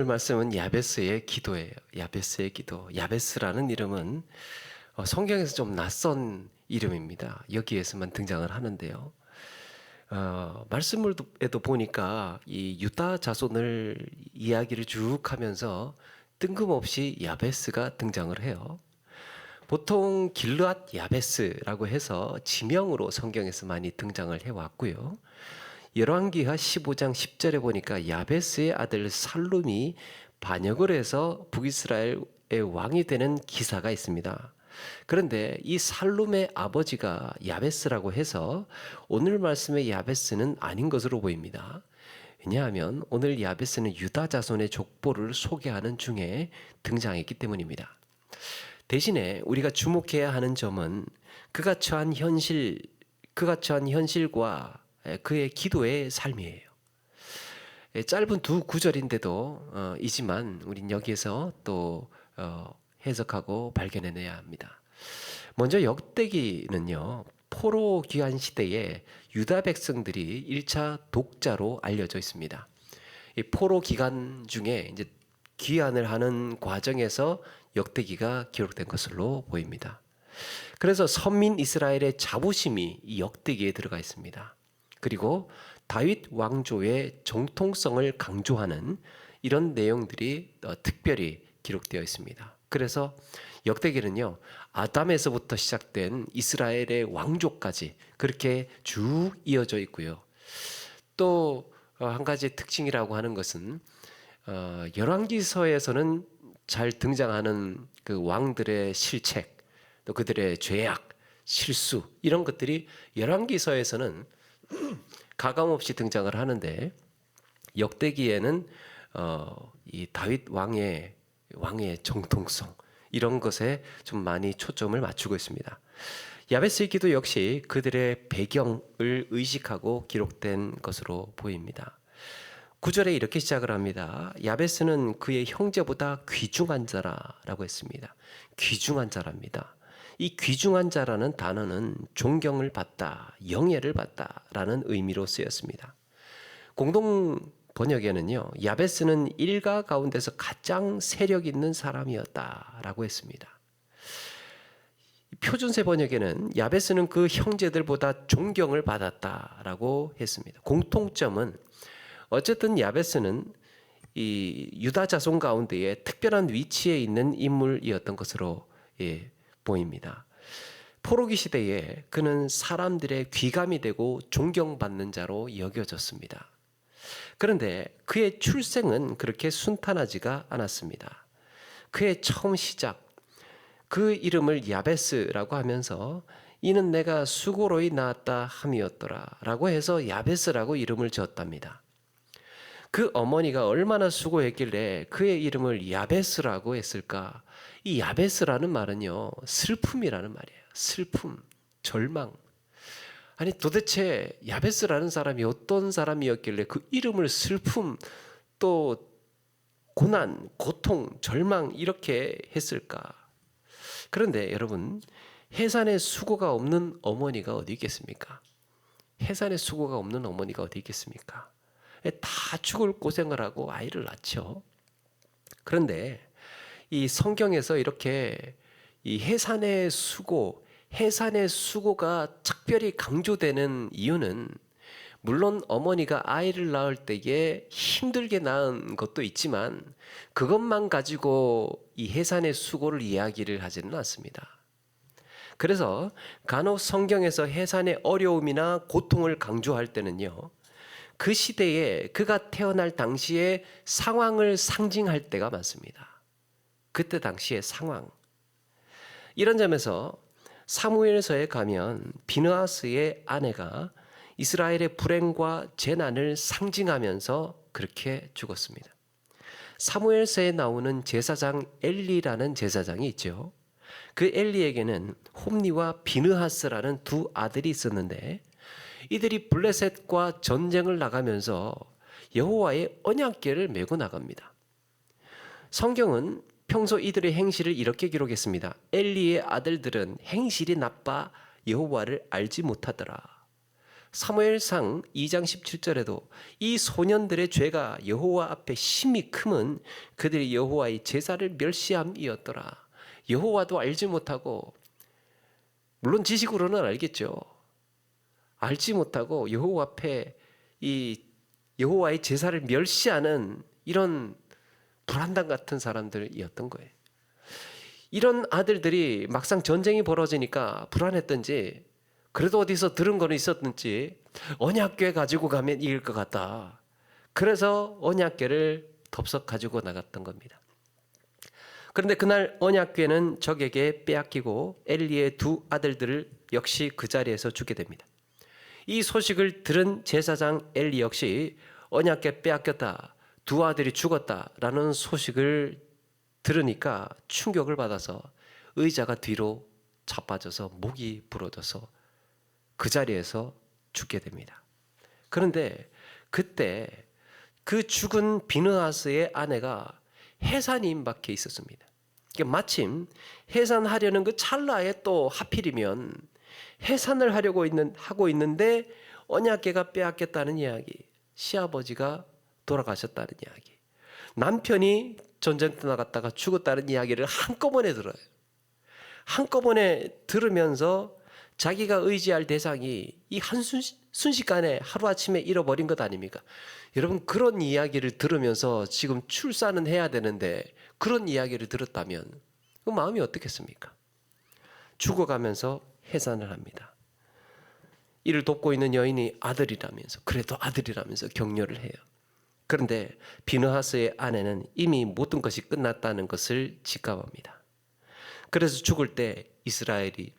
오늘 말씀은 야베스의 기도예요. 야베스의 기도. 야베스라는 이름은 성경에서 좀 낯선 이름입니다. 여기에서만 등장을 하는데요. 말씀에도 보니까 이 유다 자손을 이야기를 쭉 하면서 뜬금없이 야베스가 등장을 해요. 보통 길르앗 야베스라고 해서 지명으로 성경에서 많이 등장을 해왔고요. 열왕기하 15장 10절에 보니까 야베스의 아들 살룸이 반역을 해서 북이스라엘의 왕이 되는 기사가 있습니다. 그런데 이 살룸의 아버지가 야베스라고 해서 오늘 말씀의 야베스는 아닌 것으로 보입니다. 왜냐하면 오늘 야베스는 유다 자손의 족보를 소개하는 중에 등장했기 때문입니다. 대신에 우리가 주목해야 하는 점은 그가 처한 현실과 그의 기도의 삶이에요. 짧은 두 구절인데도 이지만 우린 여기에서 또 해석하고 발견해내야 합니다. 먼저 역대기는요, 포로 귀환 시대에 유다 백성들이 1차 독자로 알려져 있습니다. 이 포로 기간 중에 이제 귀환을 하는 과정에서 역대기가 기록된 것으로 보입니다. 그래서 선민 이스라엘의 자부심이 이 역대기에 들어가 있습니다. 그리고 다윗 왕조의 정통성을 강조하는 이런 내용들이 특별히 기록되어 있습니다. 그래서 역대기는요, 아담에서부터 시작된 이스라엘의 왕조까지 그렇게 쭉 이어져 있고요. 또 한 가지 특징이라고 하는 것은 열왕기서에서는 잘 등장하는 그 왕들의 실책, 또 그들의 죄악, 실수 이런 것들이 열왕기서에서는 가감없이 등장을 하는데 역대기에는 이 다윗 왕의 정통성 이런 것에 좀 많이 초점을 맞추고 있습니다. 야베스의 기도 역시 그들의 배경을 의식하고 기록된 것으로 보입니다. 9절에 이렇게 시작을 합니다. 야베스는 그의 형제보다 귀중한 자라라고 했습니다. 귀중한 자랍니다. 이 귀중한 자라는 단어는 존경을 받다, 영예를 받다라는 의미로 쓰였습니다. 공동 번역에는요, 야베스는 일가 가운데서 가장 세력 있는 사람이었다라고 했습니다. 표준세 번역에는 야베스는 그 형제들보다 존경을 받았다라고 했습니다. 공통점은 어쨌든 야베스는 이 유다 자손 가운데에 특별한 위치에 있는 인물이었던 것으로 보입니다. 포로기 시대에 그는 사람들의 귀감이 되고 존경받는 자로 여겨졌습니다. 그런데 그의 출생은 그렇게 순탄하지가 않았습니다. 그의 처음 시작, 그 이름을 야베스라고 하면서 이는 내가 수고로이 낳았다 함이었더라 라고 해서 야베스라고 이름을 지었답니다. 그 어머니가 얼마나 수고했길래 그의 이름을 야베스라고 했을까? 이 야베스라는 말은요, 슬픔이라는 말이에요. 슬픔, 절망. 아니 도대체 야베스라는 사람이 어떤 사람이었길래 그 이름을 슬픔, 또 고난, 고통, 절망 이렇게 했을까? 그런데 여러분, 해산의 수고가 없는 어머니가 어디 있겠습니까? 해산의 수고가 없는 어머니가 어디 있겠습니까? 다 죽을 고생을 하고 아이를 낳죠. 그런데 이 성경에서 이렇게 이 해산의 수고가 특별히 강조되는 이유는 물론 어머니가 아이를 낳을 때에 힘들게 낳은 것도 있지만 그것만 가지고 이 해산의 수고를 이야기를 하지는 않습니다. 그래서 간혹 성경에서 해산의 어려움이나 고통을 강조할 때는요, 그 시대에 그가 태어날 당시의 상황을 상징할 때가 많습니다. 그때 당시의 상황. 이런 점에서 사무엘서에 가면 비느하스의 아내가 이스라엘의 불행과 재난을 상징하면서 그렇게 죽었습니다. 사무엘서에 나오는 제사장 엘리라는 제사장이 있죠. 그 엘리에게는 홈니와 비느하스라는 두 아들이 있었는데 이들이 블레셋과 전쟁을 나가면서 여호와의 언약궤를 메고 나갑니다. 성경은 평소 이들의 행실을 이렇게 기록했습니다. 엘리의 아들들은 행실이 나빠 여호와를 알지 못하더라. 사무엘상 2장 17절에도 이 소년들의 죄가 여호와 앞에 심히 크면 그들이 여호와의 제사를 멸시함이었더라. 여호와도 알지 못하고, 물론 지식으로는 알겠죠. 알지 못하고 여호와 앞에 이 여호와의 제사를 멸시하는 이런 불안당 같은 사람들이었던 거예요. 이런 아들들이 막상 전쟁이 벌어지니까 불안했던지, 그래도 어디서 들은 거는 있었는지 언약궤 가지고 가면 이길 것 같다. 그래서 언약궤를 덥석 가지고 나갔던 겁니다. 그런데 그날 언약궤는 적에게 빼앗기고 엘리의 두 아들들을 역시 그 자리에서 죽게 됩니다. 이 소식을 들은 제사장 엘리 역시 언약궤 빼앗겼다, 두 아들이 죽었다라는 소식을 들으니까 충격을 받아서 의자가 뒤로 자빠져서 목이 부러져서 그 자리에서 죽게 됩니다. 그런데 그때 그 죽은 비느하스의 아내가 해산이 임박해 있었습니다. 마침 해산하려는 그 찰나에 또 하필이면 해산을 하고 있는데 언약궤가 빼앗겼다는 이야기, 시아버지가 돌아가셨다는 이야기, 남편이 전쟁 떠나갔다가 죽었다는 이야기를 한꺼번에 들어요. 한꺼번에 들으면서 자기가 의지할 대상이 이 순식간에 하루아침에 잃어버린 것 아닙니까? 여러분, 그런 이야기를 들으면서 지금 출산은 해야 되는데 그런 이야기를 들었다면 그 마음이 어떻겠습니까? 죽어가면서 해산을 합니다. 이를 돕고 있는 여인이 아들이라면서, 그래도 아들이라면서 격려를 해요. 그런데 비느하스의 아내는 이미 모든 것이 끝났다는 것을 직감합니다. 그래서 죽을 때 이스라엘이,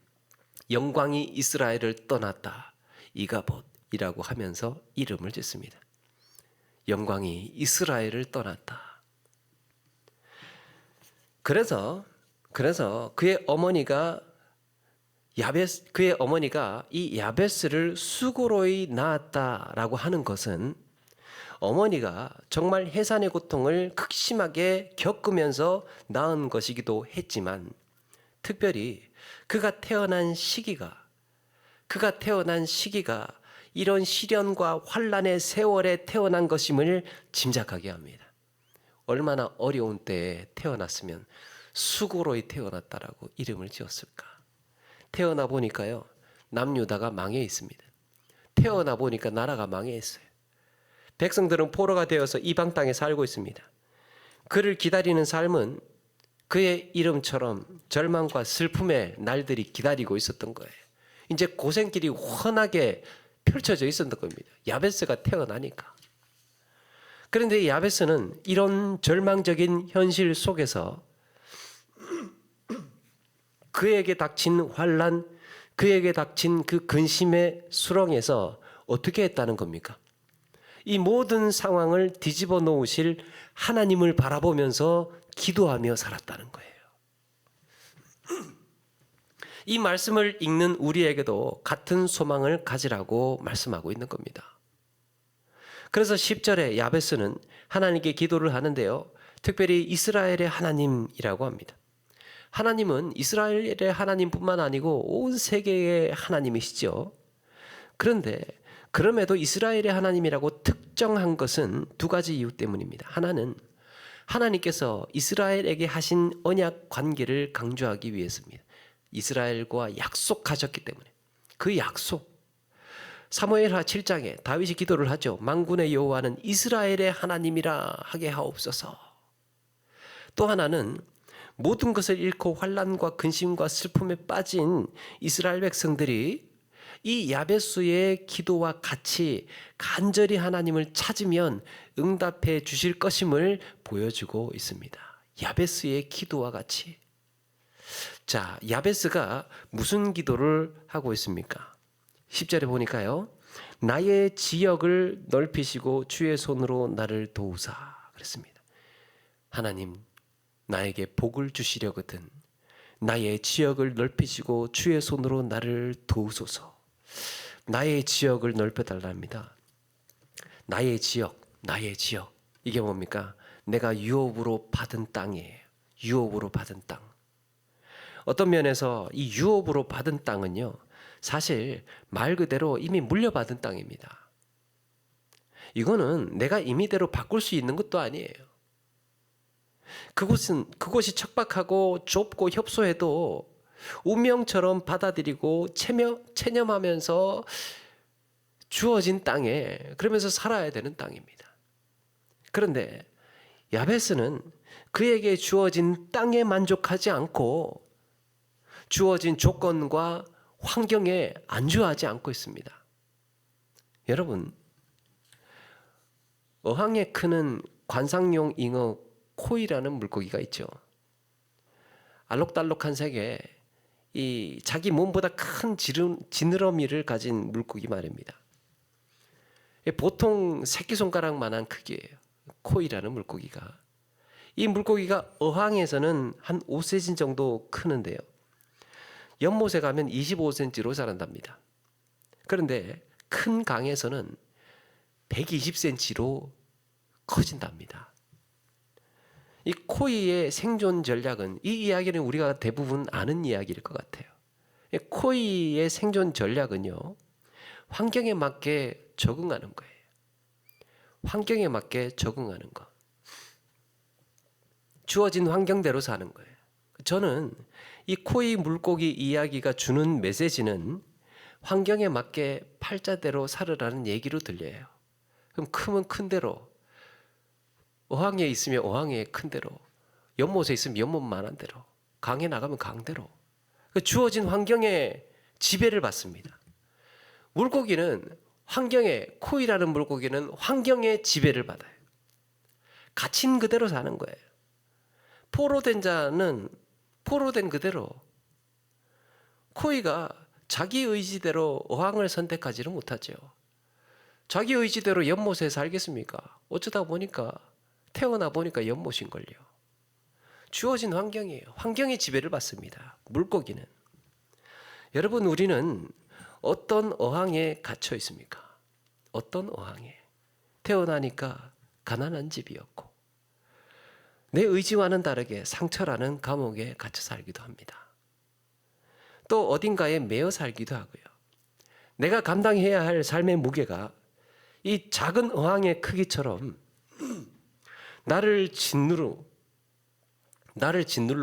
영광이 이스라엘을 떠났다, 이가봇이라고 하면서 이름을 짓습니다. 영광이 이스라엘을 떠났다. 그래서 그의 어머니가 이 야베스를 수고로이 낳았다라고 하는 것은 어머니가 정말 해산의 고통을 극심하게 겪으면서 낳은 것이기도 했지만, 특별히 그가 태어난 시기가 이런 시련과 환난의 세월에 태어난 것임을 짐작하게 합니다. 얼마나 어려운 때에 태어났으면 수고로이 태어났다라고 이름을 지었을까? 태어나 보니까요, 남유다가 망해 있습니다. 태어나 보니까 나라가 망해 있어요. 백성들은 포로가 되어서 이방 땅에 살고 있습니다. 그를 기다리는 삶은 그의 이름처럼 절망과 슬픔의 날들이 기다리고 있었던 거예요. 이제 고생길이 훤하게 펼쳐져 있었던 겁니다. 야베스가 태어나니까. 그런데 야베스는 이런 절망적인 현실 속에서 그에게 닥친 환난, 그에게 닥친 그 근심의 수렁에서 어떻게 했다는 겁니까? 이 모든 상황을 뒤집어 놓으실 하나님을 바라보면서 기도하며 살았다는 거예요. 이 말씀을 읽는 우리에게도 같은 소망을 가지라고 말씀하고 있는 겁니다. 그래서 10절에 야베스는 하나님께 기도를 하는데요, 특별히 이스라엘의 하나님이라고 합니다. 하나님은 이스라엘의 하나님뿐만 아니고 온 세계의 하나님이시죠. 그런데 그럼에도 이스라엘의 하나님이라고 특정한 것은 두 가지 이유 때문입니다. 하나는 하나님께서 이스라엘에게 하신 언약 관계를 강조하기 위해서입니다. 이스라엘과 약속하셨기 때문에. 그 약속, 사무엘하 7장에 다윗이 기도를 하죠. 만군의 여호와는 이스라엘의 하나님이라 하게 하옵소서. 또 하나는 모든 것을 잃고 환난과 근심과 슬픔에 빠진 이스라엘 백성들이 이 야베스의 기도와 같이 간절히 하나님을 찾으면 응답해 주실 것임을 보여주고 있습니다. 야베스의 기도와 같이. 자, 야베스가 무슨 기도를 하고 있습니까? 10절에 보니까요, 나의 지역을 넓히시고 주의 손으로 나를 도우사 그랬습니다. 하나님, 나에게 복을 주시려거든 나의 지역을 넓히시고 주의 손으로 나를 도우소서. 나의 지역을 넓혀달랍니다. 나의 지역. 이게 뭡니까? 내가 유업으로 받은 땅이에요. 유업으로 받은 땅. 어떤 면에서 이 유업으로 받은 땅은요, 사실 말 그대로 이미 물려받은 땅입니다. 이거는 내가 임의대로 바꿀 수 있는 것도 아니에요. 그곳이 척박하고 좁고 협소해도 운명처럼 받아들이고 체념하면서 주어진 땅에 그러면서 살아야 되는 땅입니다. 그런데 야베스는 그에게 주어진 땅에 만족하지 않고 주어진 조건과 환경에 안주하지 않고 있습니다. 여러분, 어항에 크는 관상용 잉어 코이라는 물고기가 있죠. 알록달록한 색에 이 자기 몸보다 큰 지느러미를 가진 물고기 말입니다. 보통 새끼손가락만한 크기예요. 코이라는 물고기가. 이 물고기가 어항에서는 한 5cm 정도 크는데요. 연못에 가면 25cm로 자란답니다. 그런데 큰 강에서는 120cm로 커진답니다. 이 코이의 생존 전략은, 이 이야기는 우리가 대부분 아는 이야기일 것 같아요. 코이의 생존 전략은요, 환경에 맞게 적응하는 거예요. 환경에 맞게 적응하는 거. 주어진 환경대로 사는 거예요. 저는 이 코이 물고기 이야기가 주는 메시지는 환경에 맞게 팔자대로 살으라는 얘기로 들려요. 그럼 크면 큰 대로, 어항에 있으면 어항에 큰 대로, 연못에 있으면 연못만한 대로, 강에 나가면 강대로 주어진 환경에 지배를 받습니다. 물고기는 코이라는 물고기는 환경에 지배를 받아요. 갇힌 그대로 사는 거예요. 포로된 자는 포로된 그대로. 코이가 자기 의지대로 어항을 선택하지는 못하죠. 자기 의지대로 연못에 살겠습니까? 어쩌다 보니까 태어나 보니까 연못인걸요. 주어진 환경이에요. 환경의 지배를 받습니다. 물고기는. 여러분, 우리는 어떤 어항에 갇혀 있습니까? 어떤 어항에? 태어나니까 가난한 집이었고 내 의지와는 다르게 상처라는 감옥에 갇혀 살기도 합니다. 또 어딘가에 매여 살기도 하고요. 내가 감당해야 할 삶의 무게가 이 작은 어항의 크기처럼 나를 짓눌러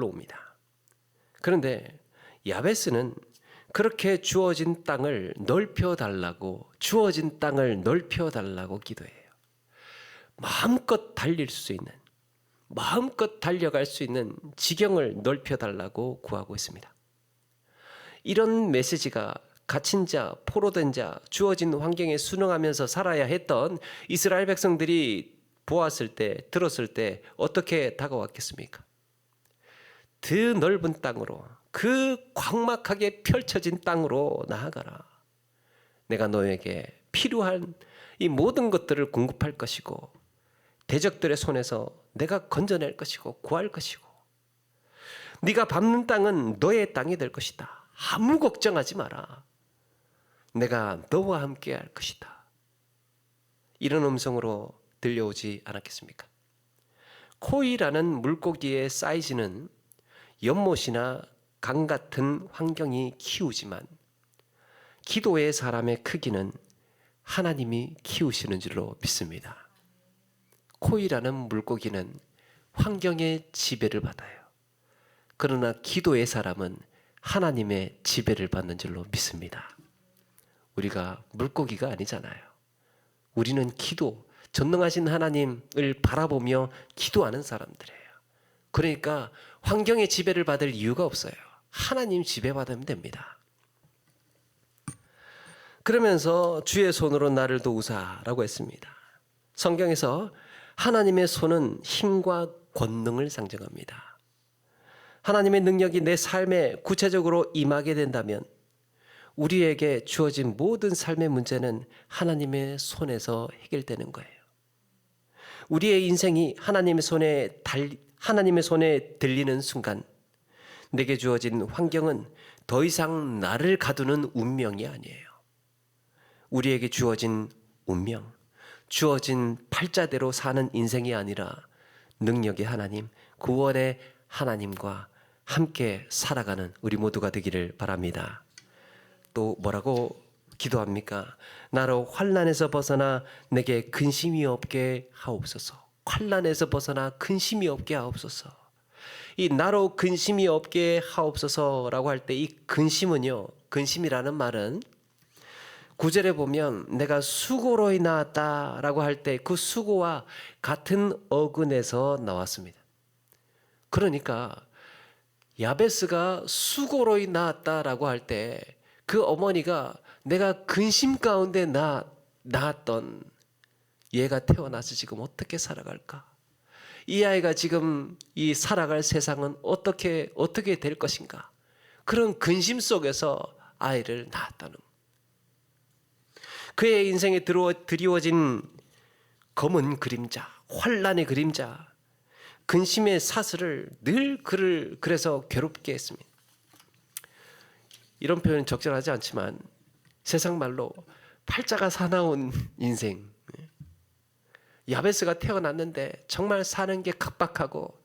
옵니다. 그런데 야베스는 그렇게 주어진 땅을 넓혀 달라고 기도해요. 마음껏 달릴 수 있는, 마음껏 달려갈 수 있는 지경을 넓혀 달라고 구하고 있습니다. 이런 메시지가 갇힌 자, 포로된 자, 주어진 환경에 순응하면서 살아야 했던 이스라엘 백성들이 보았을 때, 들었을 때 어떻게 다가왔겠습니까? 그 넓은 땅으로, 그 광막하게 펼쳐진 땅으로 나아가라. 내가 너에게 필요한 이 모든 것들을 공급할 것이고 대적들의 손에서 내가 건져낼 것이고 구할 것이고 네가 밟는 땅은 너의 땅이 될 것이다. 아무 걱정하지 마라. 내가 너와 함께 할 것이다. 이런 음성으로 들려오지 않았겠습니까? 코이라는 물고기의 사이즈는 연못이나 강 같은 환경이 키우지만 기도의 사람의 크기는 하나님이 키우시는 줄로 믿습니다. 코이라는 물고기는 환경의 지배를 받아요. 그러나 기도의 사람은 하나님의 지배를 받는 줄로 믿습니다. 우리가 물고기가 아니잖아요. 우리는 전능하신 하나님을 바라보며 기도하는 사람들이에요. 그러니까 환경의 지배를 받을 이유가 없어요. 하나님 지배받으면 됩니다. 그러면서 주의 손으로 나를 도우사라고 했습니다. 성경에서 하나님의 손은 힘과 권능을 상징합니다. 하나님의 능력이 내 삶에 구체적으로 임하게 된다면 우리에게 주어진 모든 삶의 문제는 하나님의 손에서 해결되는 거예요. 우리의 인생이 하나님의 손에 들리는 순간 내게 주어진 환경은 더 이상 나를 가두는 운명이 아니에요. 우리에게 주어진 운명, 주어진 팔자대로 사는 인생이 아니라 능력의 하나님, 구원의 하나님과 함께 살아가는 우리 모두가 되기를 바랍니다. 또 뭐라고 기도합니까? 나로 환난에서 벗어나 내게 근심이 없게 하옵소서. 환난에서 벗어나 근심이 없게 하옵소서. 이 나로 근심이 없게 하옵소서라고 할 때 이 근심은요, 근심이라는 말은 9절에 보면 내가 수고로 나았다라고 할 때 그 수고와 같은 어근에서 나왔습니다. 그러니까 야베스가 수고로 나았다라고 할 때 그 어머니가 내가 근심 가운데 낳았던 얘가 태어나서 지금 어떻게 살아갈까? 이 아이가 지금 이 살아갈 세상은 어떻게 될 것인가? 그런 근심 속에서 아이를 낳았다는 거예요. 그의 인생에 드리워진 검은 그림자, 환난의 그림자, 근심의 사슬을 늘 그를 그래서 괴롭게 했습니다. 이런 표현은 적절하지 않지만 세상 말로 팔자가 사나운 인생. 야베스가 태어났는데 정말 사는 게 각박하고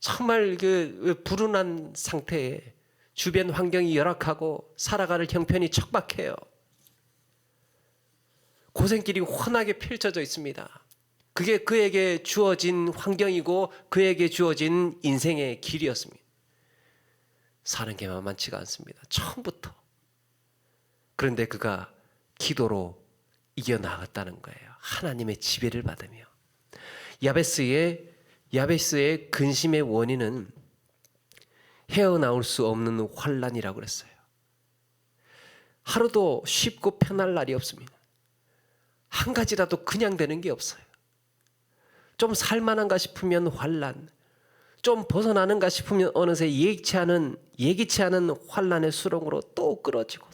정말 그 불운한 상태에 주변 환경이 열악하고 살아가는 형편이 척박해요. 고생길이 훤하게 펼쳐져 있습니다. 그게 그에게 주어진 환경이고 그에게 주어진 인생의 길이었습니다. 사는 게 만만치가 않습니다. 처음부터. 그런데 그가 기도로 이겨나갔다는 거예요. 하나님의 지배를 받으며. 야베스의 근심의 원인은 헤어나올 수 없는 환난이라고 그랬어요. 하루도 쉽고 편할 날이 없습니다. 한 가지라도 그냥 되는 게 없어요. 좀 살만한가 싶으면 환난, 좀 벗어나는가 싶으면 어느새 예기치 않은 환난의 수렁으로 또 끌어지고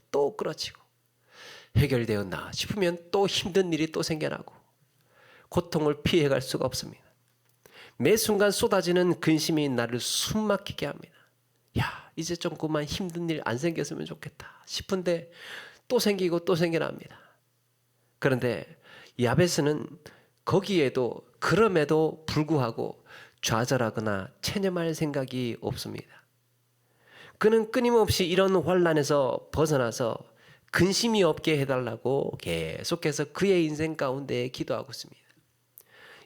해결되었나 싶으면 또 힘든 일이 또 생겨나고 고통을 피해갈 수가 없습니다. 매 순간 쏟아지는 근심이 나를 숨막히게 합니다. 야, 이제 좀 그만 힘든 일 안 생겼으면 좋겠다 싶은데 또 생기고 또 생겨납니다. 그런데 야베스는 거기에도 그럼에도 불구하고 좌절하거나 체념할 생각이 없습니다. 그는 끊임없이 이런 환난에서 벗어나서 근심이 없게 해달라고 계속해서 그의 인생 가운데 기도하고 있습니다.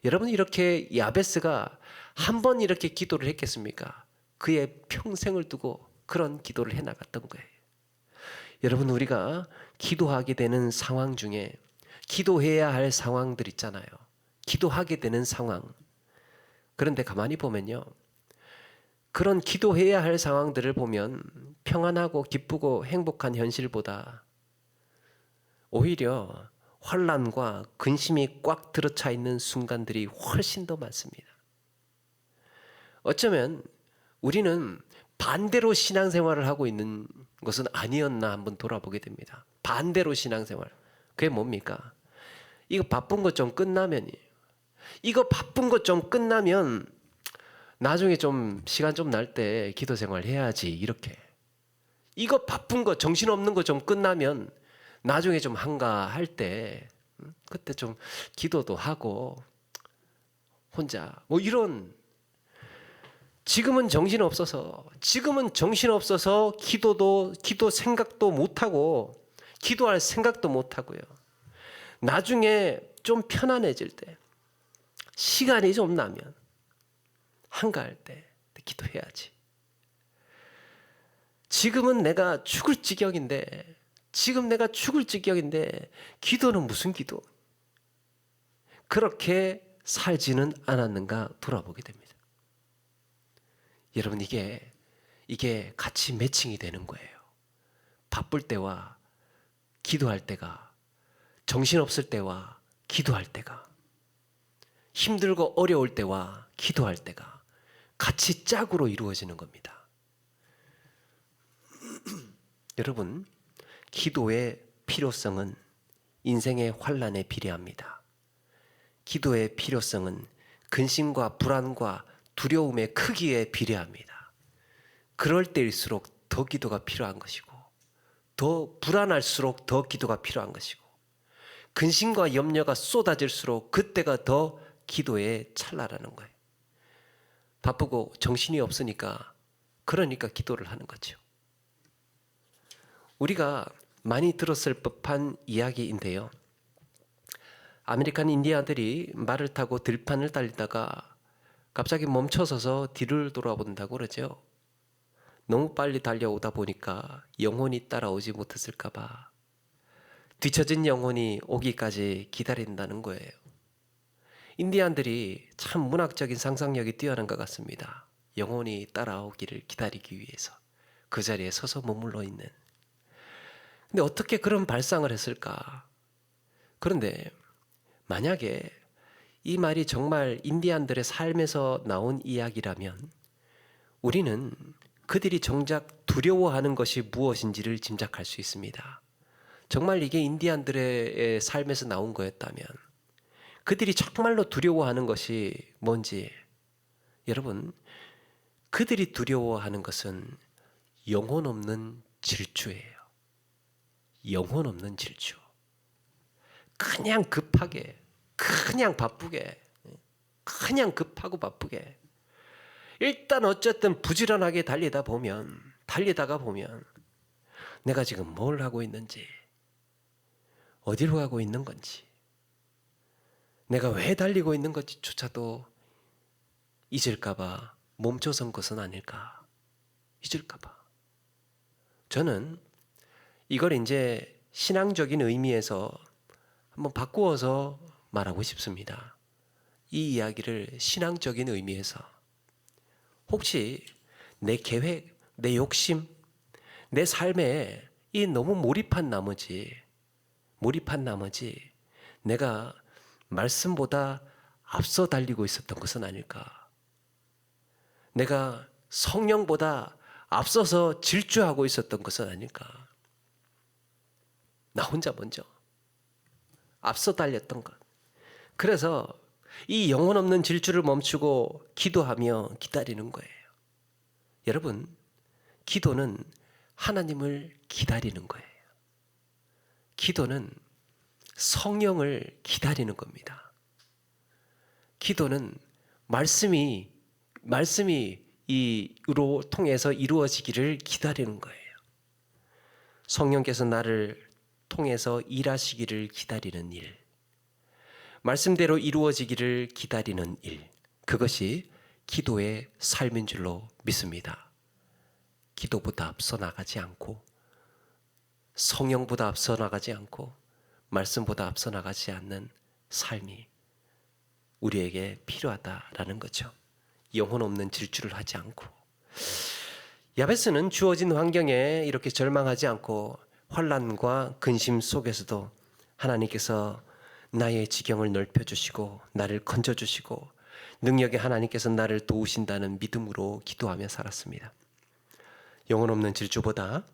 여러분, 이렇게 야베스가 한 번 이렇게 기도를 했겠습니까? 그의 평생을 두고 그런 기도를 해나갔던 거예요. 여러분, 우리가 기도하게 되는 상황 중에 기도해야 할 상황들 있잖아요. 기도하게 되는 상황. 그런데 가만히 보면요, 그런 기도해야 할 상황들을 보면 평안하고 기쁘고 행복한 현실보다 오히려 환난과 근심이 꽉 들어차 있는 순간들이 훨씬 더 많습니다. 어쩌면 우리는 반대로 신앙생활을 하고 있는 것은 아니었나 한번 돌아보게 됩니다. 반대로 신앙생활. 그게 뭡니까? 이거 바쁜 것 좀 끝나면 나중에 좀 시간 좀 날 때 기도 생활 해야지, 이렇게. 이거 바쁜 거, 정신없는 거 좀 끝나면 나중에 좀 한가할 때 그때 좀 기도도 하고 혼자 뭐 이런. 지금은 정신없어서 기도 생각도 못하고 기도할 생각도 못하고요. 나중에 좀 편안해질 때, 시간이 좀 나면 한가할 때 기도해야지. 지금 내가 죽을 지경인데 기도는 무슨 기도? 그렇게 살지는 않았는가 돌아보게 됩니다. 여러분, 이게 같이 매칭이 되는 거예요. 바쁠 때와 기도할 때가, 정신없을 때와 기도할 때가, 힘들고 어려울 때와 기도할 때가 같이 짝으로 이루어지는 겁니다. 여러분, 기도의 필요성은 인생의 환난에 비례합니다. 기도의 필요성은 근심과 불안과 두려움의 크기에 비례합니다. 그럴 때일수록 더 기도가 필요한 것이고, 더 불안할수록 더 기도가 필요한 것이고, 근심과 염려가 쏟아질수록 그때가 더 기도의 찰나라는 거예요. 바쁘고 정신이 없으니까, 그러니까 기도를 하는 거죠. 우리가 많이 들었을 법한 이야기인데요. 아메리칸 인디아들이 말을 타고 들판을 달리다가 갑자기 멈춰서서 뒤를 돌아본다고 그러죠. 너무 빨리 달려오다 보니까 영혼이 따라오지 못했을까 봐 뒤처진 영혼이 오기까지 기다린다는 거예요. 인디안들이 참 문학적인 상상력이 뛰어난 것 같습니다. 영혼이 따라오기를 기다리기 위해서 그 자리에 서서 머물러 있는. 근데 어떻게 그런 발상을 했을까? 그런데 만약에 이 말이 정말 인디안들의 삶에서 나온 이야기라면 우리는 그들이 정작 두려워하는 것이 무엇인지를 짐작할 수 있습니다. 정말 이게 인디안들의 삶에서 나온 거였다면 그들이 정말로 두려워하는 것이 뭔지, 여러분, 그들이 두려워하는 것은 영혼 없는 질주예요. 영혼 없는 질주. 그냥 급하게, 그냥 바쁘게, 그냥 급하고 바쁘게. 일단 어쨌든 부지런하게 달리다가 보면 내가 지금 뭘 하고 있는지, 어디로 가고 있는 건지, 내가 왜 달리고 있는 건지조차도 잊을까봐 멈춰선 것은 아닐까. 잊을까봐. 저는 이걸 이제 신앙적인 의미에서 한번 바꾸어서 말하고 싶습니다. 이 이야기를 신앙적인 의미에서 혹시 내 계획, 내 욕심, 내 삶에 이 너무 몰입한 나머지 내가 말씀보다 앞서 달리고 있었던 것은 아닐까. 내가 성령보다 앞서서 질주하고 있었던 것은 아닐까. 나 혼자 먼저 앞서 달렸던 것. 그래서 이 영혼 없는 질주를 멈추고 기도하며 기다리는 거예요. 여러분, 기도는 하나님을 기다리는 거예요. 기도는 성령을 기다리는 겁니다. 기도는 말씀이 이로 통해서 이루어지기를 기다리는 거예요. 성령께서 나를 통해서 일하시기를 기다리는 일, 말씀대로 이루어지기를 기다리는 일, 그것이 기도의 삶인 줄로 믿습니다. 기도보다 앞서 나가지 않고, 성령보다 앞서 나가지 않고, 말씀보다 앞서 나가지 않는 삶이 우리에게 필요하다라는 거죠. 영혼 없는 질주를 하지 않고. 야베스는 주어진 환경에 이렇게 절망하지 않고 환난과 근심 속에서도 하나님께서 나의 지경을 넓혀주시고 나를 건져주시고 능력의 하나님께서 나를 도우신다는 믿음으로 기도하며 살았습니다. 영혼 없는 질주보다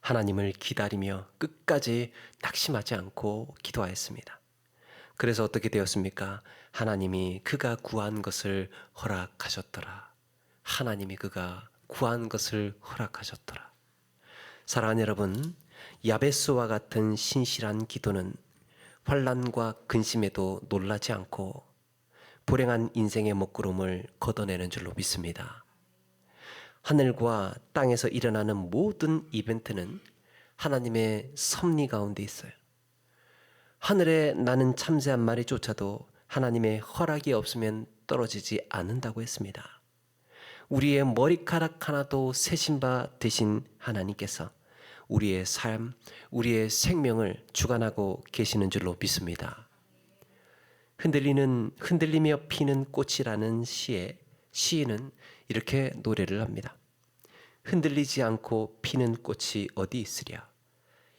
하나님을 기다리며 끝까지 낙심하지 않고 기도하였습니다. 그래서 어떻게 되었습니까? 하나님이 그가 구한 것을 허락하셨더라. 하나님이 그가 구한 것을 허락하셨더라. 사랑하는 여러분, 야베스와 같은 신실한 기도는 환난과 근심에도 놀라지 않고 불행한 인생의 먹구름을 걷어내는 줄로 믿습니다. 하늘과 땅에서 일어나는 모든 이벤트는 하나님의 섭리 가운데 있어요. 하늘에 나는 참새 한 마리조차도 하나님의 허락이 없으면 떨어지지 않는다고 했습니다. 우리의 머리카락 하나도 세신 바 되신 하나님께서 우리의 삶, 우리의 생명을 주관하고 계시는 줄로 믿습니다. 흔들리며 피는 꽃이라는 시에 시인은 이렇게 노래를 합니다. 흔들리지 않고 피는 꽃이 어디 있으랴.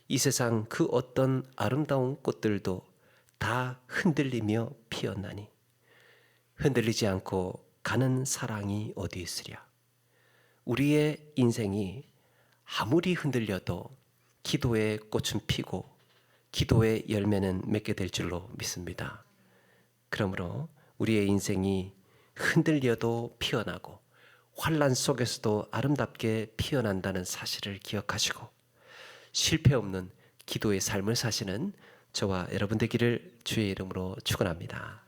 이 세상 그 어떤 아름다운 꽃들도 다 흔들리며 피었나니 흔들리지 않고 가는 사랑이 어디 있으랴. 우리의 인생이 아무리 흔들려도 기도의 꽃은 피고 기도의 열매는 맺게 될 줄로 믿습니다. 그러므로 우리의 인생이 흔들려도 피어나고 환난 속에서도 아름답게 피어난다는 사실을 기억하시고 실패 없는 기도의 삶을 사시는 저와 여러분 되기를 주의 이름으로 축원합니다.